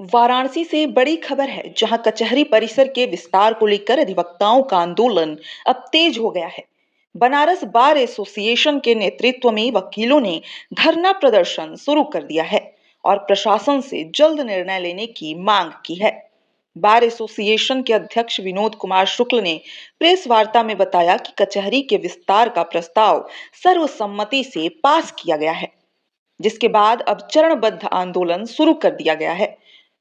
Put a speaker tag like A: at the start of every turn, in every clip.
A: वाराणसी से बड़ी खबर है, जहां कचहरी परिसर के विस्तार को लेकर अधिवक्ताओं का आंदोलन अब तेज हो गया है। बनारस बार एसोसिएशन के नेतृत्व में वकीलों ने धरना प्रदर्शन शुरू कर दिया है और प्रशासन से जल्द निर्णय लेने की मांग की है। बार एसोसिएशन के अध्यक्ष विनोद कुमार शुक्ल ने प्रेस वार्ता में बताया कि कचहरी के विस्तार का प्रस्ताव सर्वसम्मति से पास किया गया है, जिसके बाद अब चरणबद्ध आंदोलन शुरू कर दिया गया है।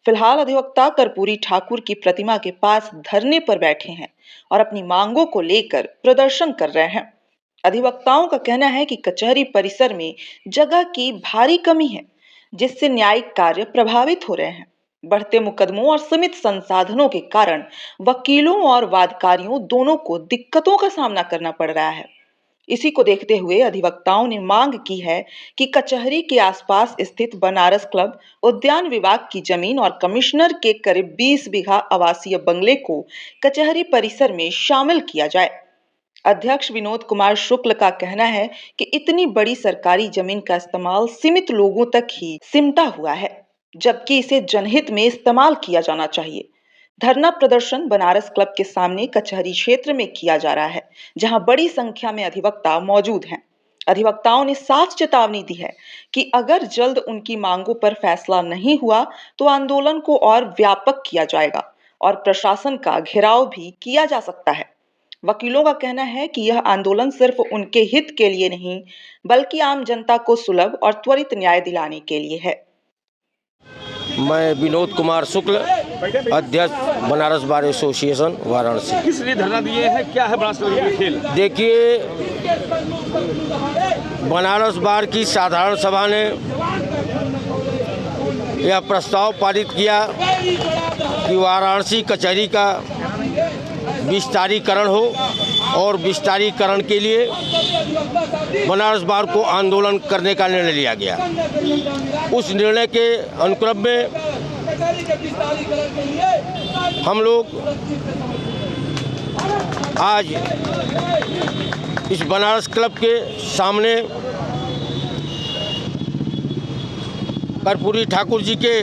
A: फिलहाल अधिवक्ता कर्पूरी ठाकुर की प्रतिमा के पास धरने पर बैठे हैं और अपनी मांगों को लेकर प्रदर्शन कर रहे हैं। अधिवक्ताओं का कहना है कि कचहरी परिसर में जगह की भारी कमी है, जिससे न्यायिक कार्य प्रभावित हो रहे हैं। बढ़ते मुकदमों और सीमित संसाधनों के कारण वकीलों और वादकारियों दोनों को दिक्कतों का सामना करना पड़ रहा है। इसी को देखते हुए अधिवक्ताओं ने मांग की है कि कचहरी के आसपास स्थित बनारस क्लब, उद्यान विभाग की जमीन और कमिश्नर के करीब 20 बीघा आवासीय बंगले को कचहरी परिसर में शामिल किया जाए। अध्यक्ष विनोद कुमार शुक्ल का कहना है कि इतनी बड़ी सरकारी जमीन का इस्तेमाल सीमित लोगों तक ही सिमटा हुआ है, जबकि इसे जनहित में इस्तेमाल किया जाना चाहिए। धरना प्रदर्शन बनारस क्लब के सामने कचहरी क्षेत्र में किया जा रहा है, जहां बड़ी संख्या में अधिवक्ता मौजूद हैं। अधिवक्ताओं ने साफ चेतावनी दी है कि अगर जल्द उनकी मांगों पर फैसला नहीं हुआ तो आंदोलन को और व्यापक किया जाएगा और प्रशासन का घेराव भी किया जा सकता है। वकीलों का कहना है कि यह आंदोलन सिर्फ उनके हित के लिए नहीं, बल्कि आम जनता को सुलभ और त्वरित न्याय दिलाने के लिए है।
B: मैं विनोद कुमार शुक्ल, अध्यक्ष बनारस बार एसोसिएशन वाराणसी।
C: किस लिए धरना दिए हैं, क्या है बनारस का खेल?
B: देखिए, बनारस बार की साधारण सभा ने यह प्रस्ताव पारित किया कि वाराणसी कचहरी का विस्तारीकरण हो और विस्तारीकरण के लिए बनारस बार को आंदोलन करने का निर्णय लिया गया। उस निर्णय के अनुक्रम में हम लोग आज इस बनारस क्लब के सामने कर्पूरी ठाकुर जी के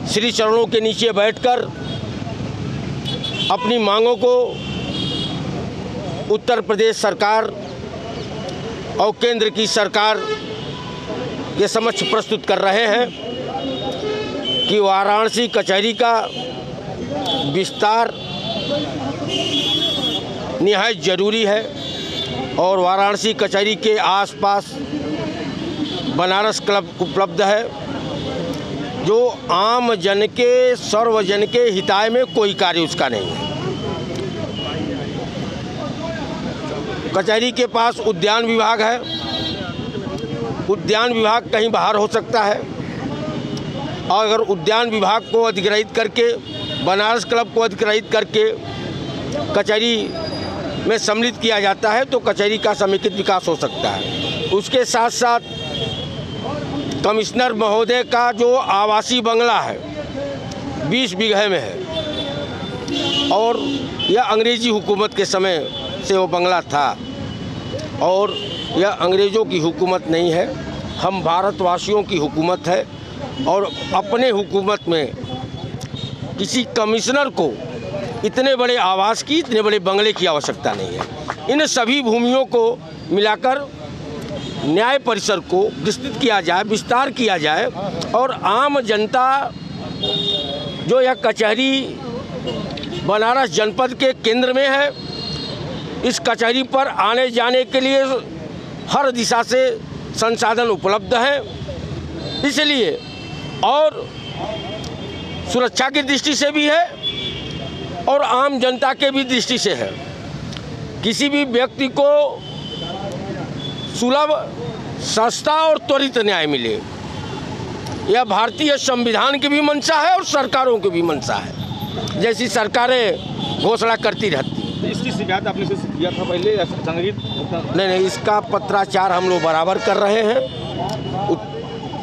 B: श्री चरणों के नीचे बैठकर अपनी मांगों को उत्तर प्रदेश सरकार और केंद्र की सरकार के समक्ष प्रस्तुत कर रहे हैं कि वाराणसी कचहरी का विस्तार निहायत ज़रूरी है और वाराणसी कचहरी के आसपास बनारस क्लब उपलब्ध है, जो आम जन के सर्वजन के हिताय में कोई कार्य उसका नहीं है। कचहरी के पास उद्यान विभाग है, उद्यान विभाग कहीं बाहर हो सकता है, और अगर उद्यान विभाग को अधिग्रहित करके बनारस क्लब को अधिग्रहित करके कचहरी में सम्मिलित किया जाता है तो कचहरी का समेकित विकास हो सकता है। उसके साथ साथ कमिश्नर महोदय का जो आवासीय बंगला है 20 बीघे में है और यह अंग्रेजी हुकूमत के समय से वो बंगला था और यह अंग्रेज़ों की हुकूमत नहीं है, हम भारतवासियों की हुकूमत है और अपने हुकूमत में किसी कमिश्नर को इतने बड़े आवास की, इतने बड़े बंगले की आवश्यकता नहीं है। इन सभी भूमियों को मिलाकर न्याय परिसर को विस्तृत किया जाए, विस्तार किया जाए और आम जनता जो यह कचहरी बनारस जनपद के केंद्र में है, इस कचहरी पर आने जाने के लिए हर दिशा से संसाधन उपलब्ध हैं, इसलिए और सुरक्षा की दृष्टि से भी है और आम जनता के भी दृष्टि से है। किसी भी व्यक्ति को सुलभ, सस्ता और त्वरित न्याय मिले, यह भारतीय संविधान की भी मंशा है और सरकारों की भी मंशा है, जैसी सरकारें घोषणा करती रहती।
C: इसकी शिकायत आपने से किया था पहले संग्रहित?
B: नहीं, इसका पत्राचार हम लोग बराबर कर रहे हैं।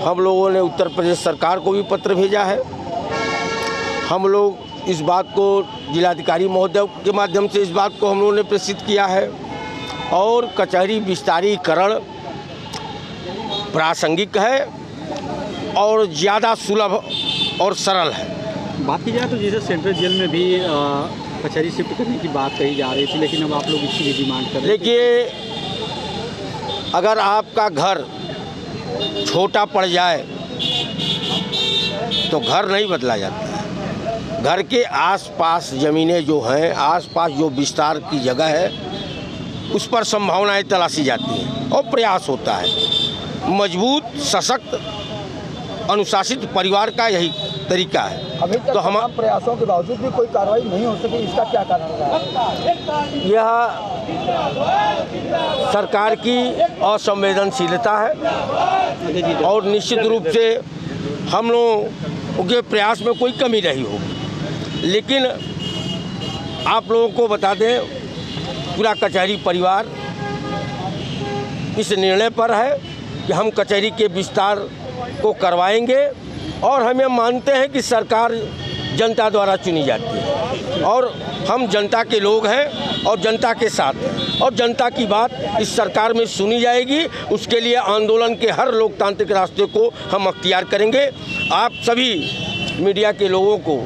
B: हम लोगों ने उत्तर प्रदेश सरकार को भी पत्र भेजा है। हम लोग इस बात को जिलाधिकारी महोदय के माध्यम से इस बात को हम लोगों ने प्रेषित किया है और कचहरी विस्तारीकरण प्रासंगिक है और ज़्यादा सुलभ और सरल है।
D: बात की जाए तो जैसे सेंट्रल जेल में भी कचहरी शिफ्ट करने की बात कही जा रही थी, लेकिन अब आप लोग इसकी भी डिमांड कर रहे हैं।
B: देखिए, अगर आपका घर छोटा पड़ जाए तो घर नहीं बदला जाता है। घर के आसपास ज़मीनें जो हैं, आसपास जो विस्तार की जगह है, उस पर संभावनाएं तलाशी जाती हैं और प्रयास होता है। मजबूत, सशक्त, अनुशासित परिवार का यही तरीका है।
E: अभी तक
B: तो हम
E: प्रयासों के बावजूद भी कोई कार्रवाई नहीं हो सकी, इसका क्या कारण रहा है?
B: यह सरकार की असंवेदनशीलता है और निश्चित रूप से हम लोगों के प्रयास में कोई कमी नहीं होगी। लेकिन आप लोगों को बता दें, पूरा कचहरी परिवार इस निर्णय पर है कि हम कचहरी के विस्तार को करवाएंगे और हम ये मानते हैं कि सरकार जनता द्वारा चुनी जाती है और हम जनता के लोग हैं और जनता के साथ हैं और जनता की बात इस सरकार में सुनी जाएगी। उसके लिए आंदोलन के हर लोकतांत्रिक रास्ते को हम अख्तियार करेंगे। आप सभी मीडिया के लोगों को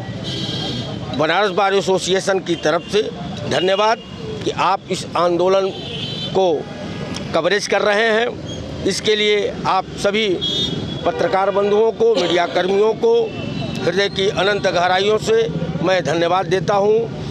B: बनारस बार एसोसिएशन की तरफ से धन्यवाद कि आप इस आंदोलन को कवरेज कर रहे हैं। इसके लिए आप सभी पत्रकार बंधुओं को, मीडिया कर्मियों को हृदय की अनंत गहराइयों से मैं धन्यवाद देता हूं।